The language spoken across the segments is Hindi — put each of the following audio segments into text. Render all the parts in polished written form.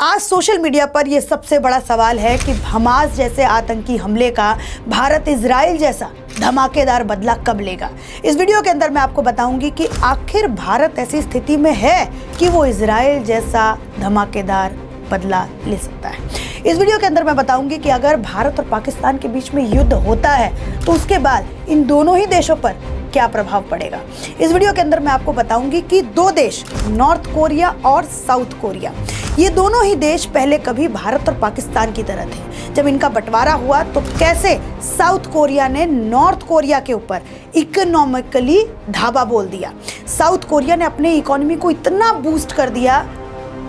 आज सोशल मीडिया पर यह सबसे बड़ा सवाल है कि हमास जैसे आतंकी हमले का भारत इजराइल जैसा धमाकेदार बदला कब लेगा। इस वीडियो के अंदर मैं आपको बताऊंगी कि आखिर भारत ऐसी स्थिति में है कि वो इजराइल जैसा धमाकेदार बदला ले सकता है। इस वीडियो के अंदर मैं बताऊंगी कि अगर भारत और पाकिस्तान के बीच में युद्ध होता है तो उसके बाद इन दोनों ही देशों पर क्या प्रभाव पड़ेगा। इस वीडियो के अंदर मैं आपको बताऊंगी कि दो देश, नॉर्थ कोरिया और साउथ कोरिया, ये दोनों ही देश पहले कभी भारत और पाकिस्तान की तरह थे। जब इनका बंटवारा हुआ तो कैसे साउथ कोरिया ने नॉर्थ कोरिया के ऊपर इकोनॉमिकली धावा बोल दिया। साउथ कोरिया ने अपने इकोनॉमी को इतना बूस्ट कर दिया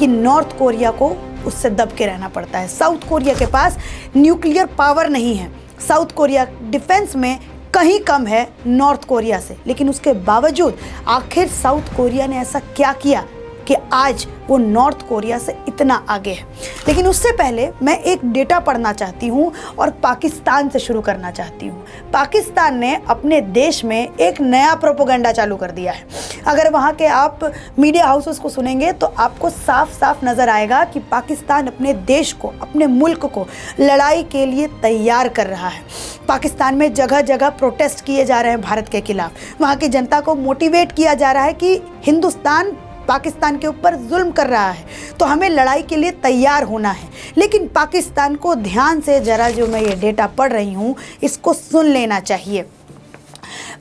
कि नॉर्थ कोरिया को उससे दब के रहना पड़ता है। साउथ कोरिया के पास न्यूक्लियर पावर नहीं है। साउथ कोरिया डिफेंस में कहीं कम है नॉर्थ कोरिया से, लेकिन उसके बावजूद आखिर साउथ कोरिया ने ऐसा क्या किया कि आज वो नॉर्थ कोरिया से इतना आगे है। लेकिन उससे पहले मैं एक डेटा पढ़ना चाहती हूँ और पाकिस्तान से शुरू करना चाहती हूँ। पाकिस्तान ने अपने देश में एक नया प्रोपेगेंडा चालू कर दिया है। अगर वहाँ के आप मीडिया हाउसेस को सुनेंगे तो आपको साफ साफ नज़र आएगा कि पाकिस्तान अपने देश को, अपने मुल्क को लड़ाई के लिए तैयार कर रहा है। पाकिस्तान में जगह जगह प्रोटेस्ट किए जा रहे हैं भारत के खिलाफ। वहाँ की जनता को मोटिवेट किया जा रहा है कि हिंदुस्तान पाकिस्तान के ऊपर जुल्म कर रहा है तो हमें लड़ाई के लिए तैयार होना है। लेकिन पाकिस्तान को ध्यान से जरा जो मैं ये डेटा पढ़ रही हूँ इसको सुन लेना चाहिए।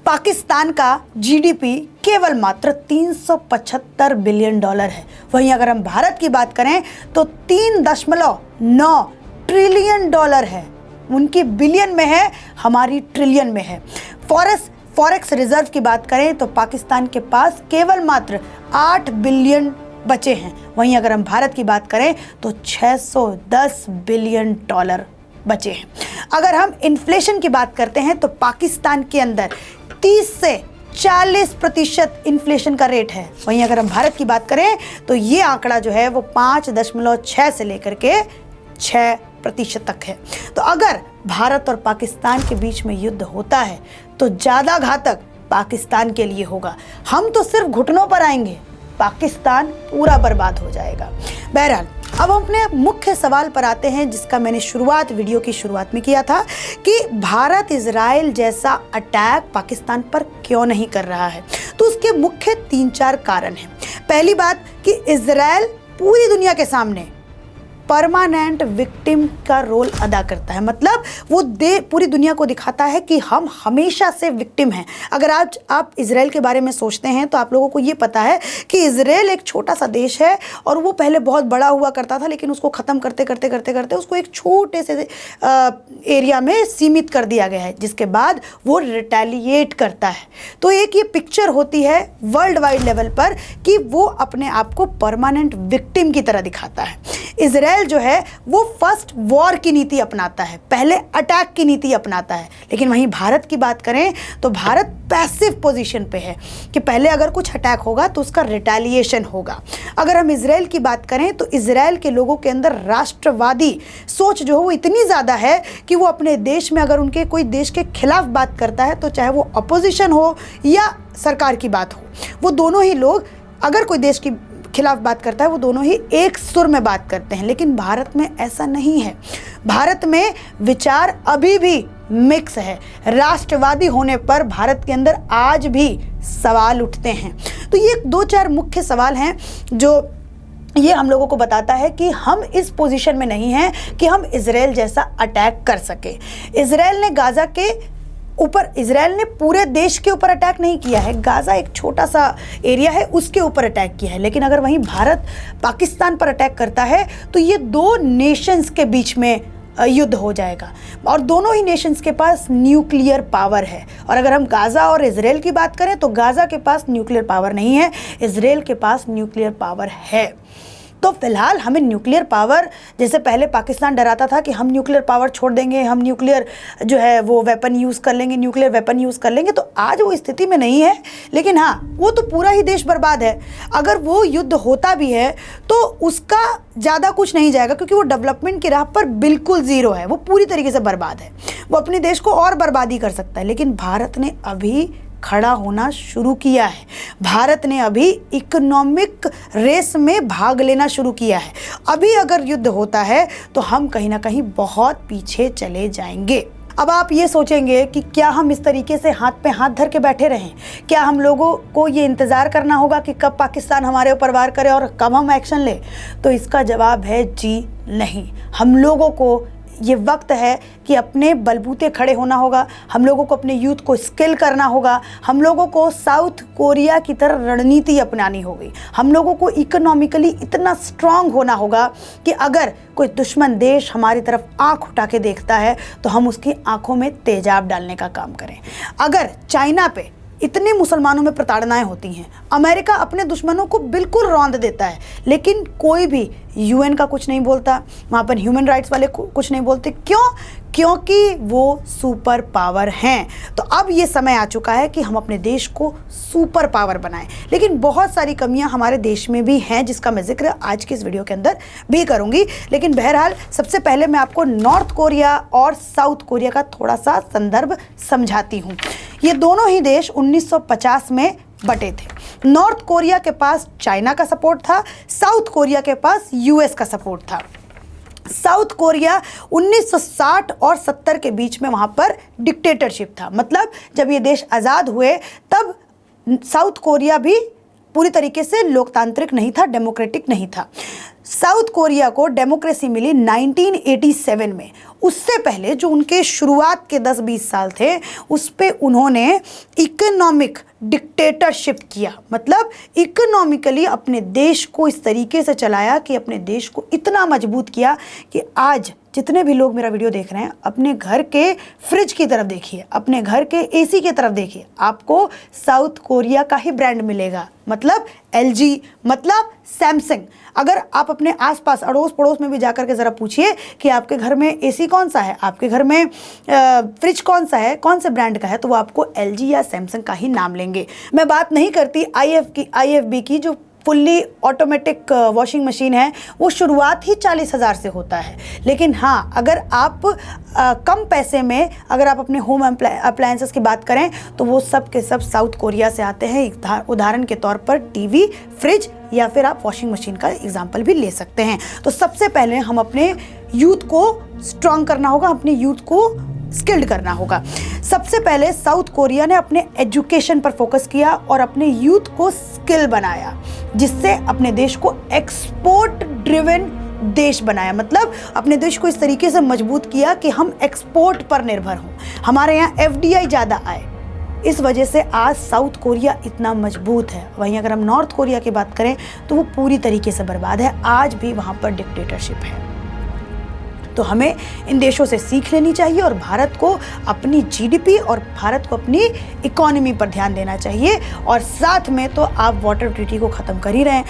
पाकिस्तान का जीडीपी केवल मात्र $375 बिलियन है। वहीं अगर हम भारत की बात करें तो 3.9 ट्रिलियन है। उनकी बिलियन में है, हमारी ट्रिलियन में है। फॉरेक्स रिजर्व की बात करें तो पाकिस्तान के पास केवल मात्र 8 बिलियन बचे हैं। वहीं अगर हम भारत की बात करें तो $610 बिलियन बचे हैं। अगर हम इन्फ्लेशन की बात करते हैं तो पाकिस्तान के अंदर 30 से 40% इन्फ्लेशन का रेट है। वहीं अगर हम भारत की बात करें तो ये आंकड़ा जो है वो 5.6 से लेकर के 6% तक है। तो अगर भारत और पाकिस्तान के बीच में युद्ध होता है तो ज़्यादा घातक पाकिस्तान के लिए होगा। हम तो सिर्फ घुटनों पर आएंगे, पाकिस्तान पूरा बर्बाद हो जाएगा। बहरहाल अब हम अपने मुख्य सवाल पर आते हैं जिसका मैंने वीडियो की शुरुआत में किया था कि भारत इजराइल जैसा अटैक पाकिस्तान पर क्यों नहीं कर रहा है। तो उसके मुख्य 3-4 कारण हैं। पहली बात कि इजराइल पूरी दुनिया के सामने परमानेंट विक्टिम का रोल अदा करता है। मतलब वो पूरी दुनिया को दिखाता है कि हम हमेशा से विक्टिम हैं। अगर आज आप इजराइल के बारे में सोचते हैं तो आप लोगों को ये पता है कि इजराइल एक छोटा सा देश है और वो पहले बहुत बड़ा हुआ करता था, लेकिन उसको ख़त्म करते करते उसको एक छोटे से एरिया में सीमित कर दिया गया है, जिसके बाद वो रिटेलिएट करता है। तो एक ये पिक्चर होती है वर्ल्ड वाइड लेवल पर कि वो अपने आप को परमानेंट विक्टिम की तरह दिखाता है। इजराइल जो है वो फर्स्ट वॉर की नीति अपनाता है, पहले अटैक की नीति अपनाता है। लेकिन वहीं भारत की बात करें तो भारत पैसिव पोजीशन पे है कि पहले अगर कुछ अटैक होगा तो उसका रिटेलिएशन होगा। अगर हम इजराइल की बात करें तो इजराइल के लोगों के अंदर राष्ट्रवादी सोच जो है वो इतनी ज़्यादा है कि वो अपने देश में अगर उनके कोई देश के खिलाफ बात करता है तो चाहे वो अपोजिशन हो या सरकार की बात हो, वो दोनों ही लोग अगर कोई देश की खिलाफ बात करता है वो दोनों ही एक सुर में बात करते हैं। लेकिन भारत में ऐसा नहीं है। भारत में विचार अभी भी मिक्स है। राष्ट्रवादी होने पर भारत के अंदर आज भी सवाल उठते हैं। तो ये 2-4 मुख्य सवाल हैं जो ये हम लोगों को बताता है कि हम इस पोजीशन में नहीं हैं कि हम इजराइल जैसा अटैक कर सके। इजराइल ने पूरे देश के ऊपर अटैक नहीं किया है। गाज़ा एक छोटा सा एरिया है, उसके ऊपर अटैक किया है। लेकिन अगर वहीं भारत पाकिस्तान पर अटैक करता है तो ये 2 नेशंस के बीच में युद्ध हो जाएगा और दोनों ही नेशंस के पास न्यूक्लियर पावर है। और अगर हम गाज़ा और इजराइल की बात करें तो गाज़ा के पास न्यूक्लियर पावर नहीं है, इजराइल के पास न्यूक्लियर पावर है। तो फिलहाल हमें न्यूक्लियर पावर, जैसे पहले पाकिस्तान डराता था कि हम न्यूक्लियर पावर छोड़ देंगे, हम न्यूक्लियर जो है वो वेपन यूज़ कर लेंगे, न्यूक्लियर वेपन यूज़ कर लेंगे, तो आज वो स्थिति में नहीं है। लेकिन हाँ, वो तो पूरा ही देश बर्बाद है। अगर वो युद्ध होता भी है तो उसका ज़्यादा कुछ नहीं जाएगा क्योंकि वो डेवलपमेंट की राह पर बिल्कुल ज़ीरो है, वो पूरी तरीके से बर्बाद है। वो अपने देश को और बर्बादी कर सकता है। लेकिन भारत ने अभी खड़ा होना शुरू किया है। भारत ने अभी इकोनॉमिक रेस में भाग लेना शुरू किया है। अभी अगर युद्ध होता है तो हम कहीं ना कहीं बहुत पीछे चले जाएंगे। अब आप ये सोचेंगे कि क्या हम इस तरीके से हाथ पे हाथ धर के बैठे रहें? क्या हम लोगों को ये इंतज़ार करना होगा कि कब पाकिस्तान हमारे ऊपर वार करे और कब हम एक्शन लें? तो इसका जवाब है जी नहीं। हम लोगों को ये वक्त है कि अपने बलबूते खड़े होना होगा। हम लोगों को अपने यूथ को स्किल करना होगा। हम लोगों को साउथ कोरिया की तरह रणनीति अपनानी होगी। हम लोगों को इकोनॉमिकली इतना स्ट्रांग होना होगा कि अगर कोई दुश्मन देश हमारी तरफ आंख उठा के देखता है तो हम उसकी आंखों में तेजाब डालने का काम करें। अगर चाइना पे इतने मुसलमानों में प्रताड़नाएं होती हैं, अमेरिका अपने दुश्मनों को बिल्कुल रौंद देता है, लेकिन कोई भी यूएन का कुछ नहीं बोलता, वहाँ पर ह्यूमन राइट्स वाले कुछ नहीं बोलते। क्यों? क्योंकि वो सुपर पावर हैं। तो अब ये समय आ चुका है कि हम अपने देश को सुपर पावर बनाएं। लेकिन बहुत सारी कमियां हमारे देश में भी हैं, जिसका मैं जिक्र आज की इस वीडियो के अंदर भी करूंगी। लेकिन बहरहाल सबसे पहले मैं आपको नॉर्थ कोरिया और साउथ कोरिया का थोड़ा सा संदर्भ समझाती हूँ। ये दोनों ही देश 1950 में बटे थे। नॉर्थ कोरिया के पास चाइना का सपोर्ट था, साउथ कोरिया के पास यूएस का सपोर्ट था। साउथ कोरिया 1960 और 70 के बीच में वहाँ पर डिक्टेटरशिप था। मतलब जब ये देश आज़ाद हुए तब साउथ कोरिया भी पूरी तरीके से लोकतांत्रिक नहीं था, डेमोक्रेटिक नहीं था। साउथ कोरिया को डेमोक्रेसी मिली 1987 में। उससे पहले जो उनके शुरुआत के 10-20 साल थे उस पे उन्होंने इकोनॉमिक डिक्टेटरशिप किया। मतलब इकोनॉमिकली अपने देश को इस तरीके से चलाया कि अपने देश को इतना मजबूत किया कि आज जितने भी लोग मेरा वीडियो देख रहे हैं, अपने घर के फ्रिज की तरफ देखिए, अपने घर के एसी की तरफ देखिए, आपको साउथ कोरिया का ही ब्रांड मिलेगा। मतलब एलजी, मतलब सैमसंग। अगर आप अपने आसपास अड़ोस पड़ोस में भी जाकर के ज़रा पूछिए कि आपके घर में एसी कौन सा है, आपके घर में फ्रिज कौन सा है, कौन से ब्रांड का है, तो वो आपको एलजी या सैमसंग का ही नाम लेंगे। मैं बात नहीं करती आईएफबी की, जो फुल्ली ऑटोमेटिक वॉशिंग मशीन है, वो शुरुआत ही 40,000 से होता है। लेकिन हाँ, अगर आप कम पैसे में अगर आप अपने होम अप्लायंसेस की बात करें तो वो सब के सब साउथ कोरिया से आते हैं। उदाहरण के तौर पर टीवी, फ्रिज या फिर आप वॉशिंग मशीन का एग्जाम्पल भी ले सकते हैं। तो सबसे पहले हम अपने यूथ को स्ट्रांग करना होगा, अपने यूथ को स्किल्ड करना होगा। सबसे पहले साउथ कोरिया ने अपने एजुकेशन पर फोकस किया और अपने यूथ को स्किल बनाया, जिससे अपने देश को एक्सपोर्ट ड्रिवन देश बनाया। मतलब अपने देश को इस तरीके से मजबूत किया कि हम एक्सपोर्ट पर निर्भर हों, हमारे यहाँ एफडीआई ज़्यादा आए। इस वजह से आज साउथ कोरिया इतना मजबूत है। वहीं अगर हम नॉर्थ कोरिया की बात करें तो वो पूरी तरीके से बर्बाद है। आज भी वहाँ पर डिक्टेटरशिप है। तो हमें इन देशों से सीख लेनी चाहिए और भारत को अपनी जीडीपी और भारत को अपनी इकोनॉमी पर ध्यान देना चाहिए। और साथ में तो आप वाटर ट्रीटी को ख़त्म कर ही रहे हैं।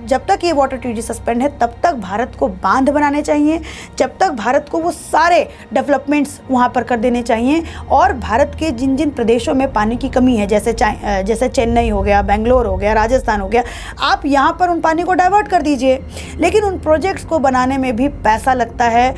जब तक ये वाटर ट्रीटी सस्पेंड है तब तक भारत को बांध बनाने चाहिए, जब तक भारत को वो सारे डेवलपमेंट्स वहाँ पर कर देने चाहिए। और भारत के जिन जिन प्रदेशों में पानी की कमी है, जैसे चेन्नई हो गया, बेंगलोर हो गया, राजस्थान हो गया, आप यहाँ पर उन पानी को डाइवर्ट कर दीजिए। लेकिन उन प्रोजेक्ट्स को बनाने में भी पैसा लगता है।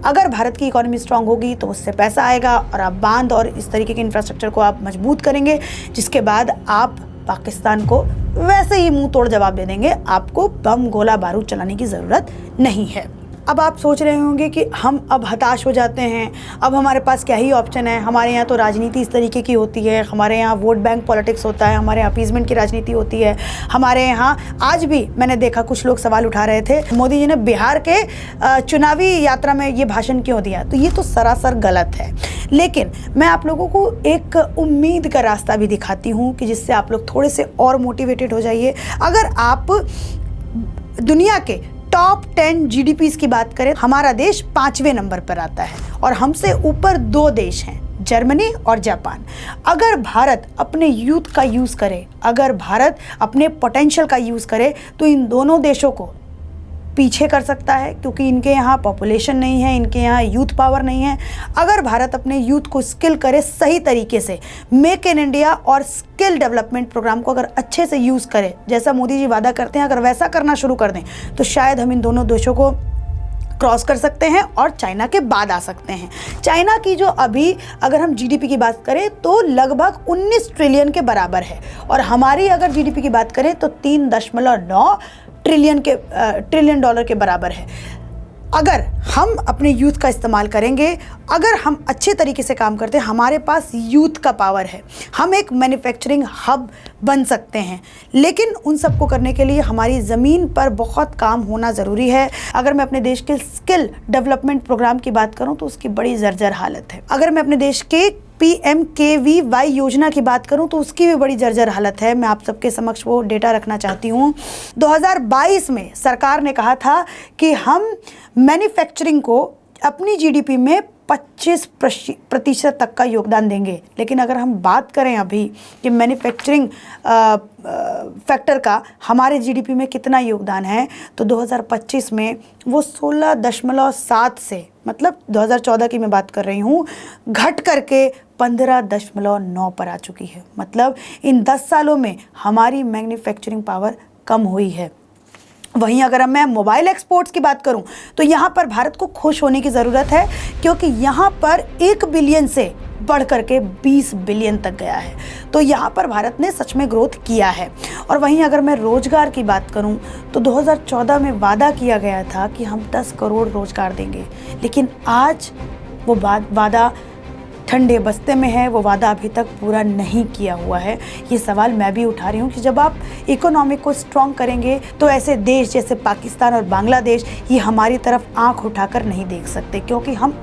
अगर भारत की इकोनॉमी स्ट्रांग होगी तो उससे पैसा आएगा और आप बांध और इस तरीके के इंफ्रास्ट्रक्चर को आप मजबूत करेंगे, जिसके बाद आप पाकिस्तान को वैसे ही मुंह तोड़ जवाब दे देंगे। आपको बम गोला बारूद चलाने की ज़रूरत नहीं है। अब आप सोच रहे होंगे कि हम अब हताश हो जाते हैं, अब हमारे पास क्या ही ऑप्शन है। हमारे यहाँ तो राजनीति इस तरीके की होती है, हमारे यहाँ वोट बैंक पॉलिटिक्स होता है, हमारे यहाँ अपीजमेंट की राजनीति होती है। हमारे यहाँ आज भी मैंने देखा कुछ लोग सवाल उठा रहे थे, मोदी जी ने बिहार के चुनावी यात्रा में ये भाषण क्यों दिया। तो ये तो सरासर गलत है। लेकिन मैं आप लोगों को एक उम्मीद का रास्ता भी दिखाती हूँ कि जिससे आप लोग थोड़े से और मोटिवेटेड हो जाइए। अगर आप दुनिया के टॉप 10 जीडीपीज़ की बात करें, हमारा देश 5वें नंबर पर आता है और हमसे ऊपर 2 देश हैं, जर्मनी और जापान। अगर भारत अपने यूथ का यूज़ करे, अगर भारत अपने पोटेंशियल का यूज़ करे तो इन दोनों देशों को पीछे कर सकता है, क्योंकि इनके यहाँ पॉपुलेशन नहीं है, इनके यहाँ यूथ पावर नहीं है। अगर भारत अपने यूथ को स्किल करे सही तरीके से, मेक इन इंडिया और स्किल डेवलपमेंट प्रोग्राम को अगर अच्छे से यूज़ करे, जैसा मोदी जी वादा करते हैं, अगर वैसा करना शुरू कर दें तो शायद हम इन दोनों देशों को क्रॉस कर सकते हैं और चाइना के बाद आ सकते हैं। चाइना की जो अभी अगर हम जीडीपी की बात करें तो लगभग 19 ट्रिलियन के बराबर है, और हमारी अगर जीडीपी की बात करें तो 3.9 ट्रिलियन डॉलर के बराबर है। अगर हम अपने यूथ का इस्तेमाल करेंगे, अगर हम अच्छे तरीके से काम करते हैं, हमारे पास यूथ का पावर है, हम एक मैन्युफैक्चरिंग हब बन सकते हैं। लेकिन उन सबको करने के लिए हमारी ज़मीन पर बहुत काम होना ज़रूरी है। अगर मैं अपने देश के स्किल डेवलपमेंट प्रोग्राम की बात करूं तो उसकी बड़ी जर्जर हालत है। अगर मैं अपने देश के PMKVY योजना की बात करूं तो उसकी भी बड़ी जर्जर हालत है। मैं आप सबके समक्ष वो डेटा रखना चाहती हूं। 2022 में सरकार ने कहा था कि हम मैन्युफैक्चरिंग को अपनी जीडीपी में 25% तक का योगदान देंगे। लेकिन अगर हम बात करें अभी कि मैन्युफैक्चरिंग फैक्टर का हमारे जीडीपी में कितना योगदान है, तो 2025 में वो 16.7 से, मतलब 2014 की मैं बात कर रही हूँ, घट करके 15.9 पर आ चुकी है। मतलब इन 10 सालों में हमारी मैन्युफैक्चरिंग पावर कम हुई है। वहीं अगर मैं मोबाइल एक्सपोर्ट्स की बात करूं तो यहाँ पर भारत को खुश होने की ज़रूरत है, क्योंकि यहाँ पर 1 बिलियन से बढ़ करके 20 बिलियन तक गया है। तो यहाँ पर भारत ने सच में ग्रोथ किया है। और वहीं अगर मैं रोज़गार की बात करूँ तो 2014 में वादा किया गया था कि हम 10 करोड़ रोज़गार देंगे, लेकिन आज वो वादा ठंडे बस्ते में है, वो वादा अभी तक पूरा नहीं किया हुआ है। ये सवाल मैं भी उठा रही हूँ कि जब आप इकोनॉमी को स्ट्रॉन्ग करेंगे तो ऐसे देश जैसे पाकिस्तान और बांग्लादेश ये हमारी तरफ आंख उठाकर नहीं देख सकते, क्योंकि हम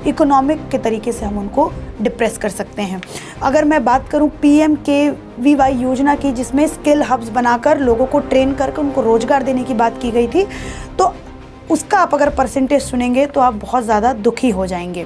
इकोनॉमिक के तरीके से हम उनको डिप्रेस कर सकते हैं। अगर मैं बात करूँ PMKVY योजना की, जिसमें स्किल हब्स बनाकर लोगों को ट्रेन करके उनको रोज़गार देने की बात की गई थी, तो उसका आप अगर परसेंटेज सुनेंगे तो आप बहुत ज़्यादा दुखी हो जाएंगे।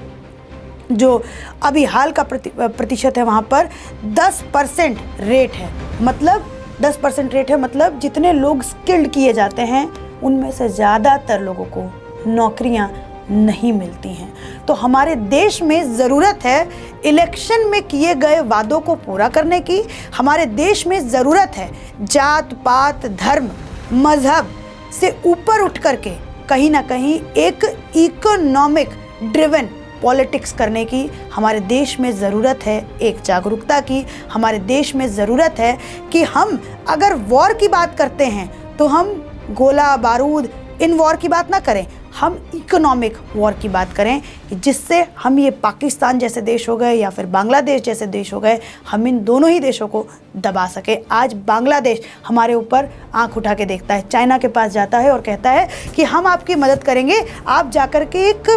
जो अभी हाल का प्रतिशत है वहाँ पर 10% रेट है। मतलब 10% रेट है, मतलब जितने लोग स्किल्ड किए जाते हैं उनमें से ज़्यादातर लोगों को नौकरियाँ नहीं मिलती हैं। तो हमारे देश में ज़रूरत है इलेक्शन में किए गए वादों को पूरा करने की। हमारे देश में ज़रूरत है जात पात धर्म मज़हब से ऊपर उठ करके कहीं ना कहीं एक इकोनॉमिक ड्रिवन पॉलिटिक्स करने की। हमारे देश में ज़रूरत है एक जागरूकता की। हमारे देश में ज़रूरत है कि हम अगर वॉर की बात करते हैं तो हम गोला बारूद इन वॉर की बात ना करें, हम इकोनॉमिक वॉर की बात करें, कि जिससे हम ये पाकिस्तान जैसे देश हो गए या फिर बांग्लादेश जैसे देश हो गए, हम इन दोनों ही देशों को दबा सके। आज बांग्लादेश हमारे ऊपर आंख उठा के देखता है, चाइना के पास जाता है और कहता है कि हम आपकी मदद करेंगे, आप जाकर के एक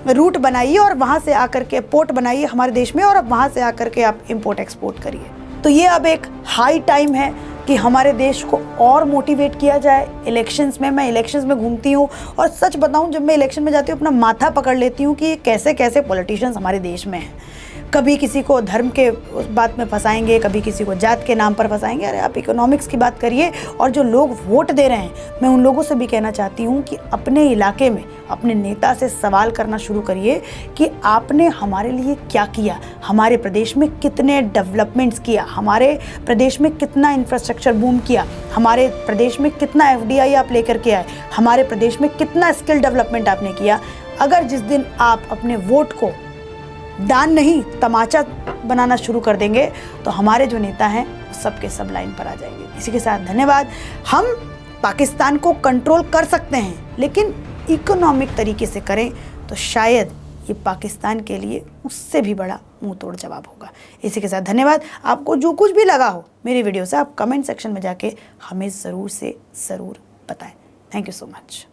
रूट बनाइए और वहाँ से आकर के पोर्ट बनाइए हमारे देश में, और अब वहाँ से आकर के आप इम्पोर्ट एक्सपोर्ट करिए। तो ये अब एक हाई टाइम है कि हमारे देश को और मोटिवेट किया जाए। इलेक्शंस में, मैं इलेक्शंस में घूमती हूँ और सच बताऊँ, जब मैं इलेक्शन में जाती हूँ अपना माथा पकड़ लेती हूँ कि कैसे कैसे पॉलिटिशियंस हमारे देश में हैं। कभी किसी को धर्म के उस बात में फंसाएंगे, कभी किसी को जात के नाम पर फंसाएंगे। अरे आप इकोनॉमिक्स की बात करिए। और जो लोग वोट दे रहे हैं, मैं उन लोगों से भी कहना चाहती हूँ कि अपने इलाके में अपने नेता से सवाल करना शुरू करिए कि आपने हमारे लिए क्या किया, हमारे प्रदेश में कितने डेवलपमेंट्स किया, हमारे प्रदेश में कितना इंफ्रास्ट्रक्चर बूम किया, हमारे प्रदेश में कितना FDI आप लेकर के आए, हमारे प्रदेश में कितना स्किल डेवलपमेंट आपने किया। अगर जिस दिन आप अपने वोट को दान नहीं तमाचा बनाना शुरू कर देंगे तो हमारे जो नेता हैं सबके सब लाइन पर आ जाएंगे। इसी के साथ धन्यवाद। हम पाकिस्तान को कंट्रोल कर सकते हैं, लेकिन इकोनॉमिक तरीके से करें तो शायद ये पाकिस्तान के लिए उससे भी बड़ा मुंह तोड़ जवाब होगा। इसी के साथ धन्यवाद। आपको जो कुछ भी लगा हो मेरी वीडियो से, आप कमेंट सेक्शन में जाके हमें ज़रूर से ज़रूर बताएं। Thank you so much.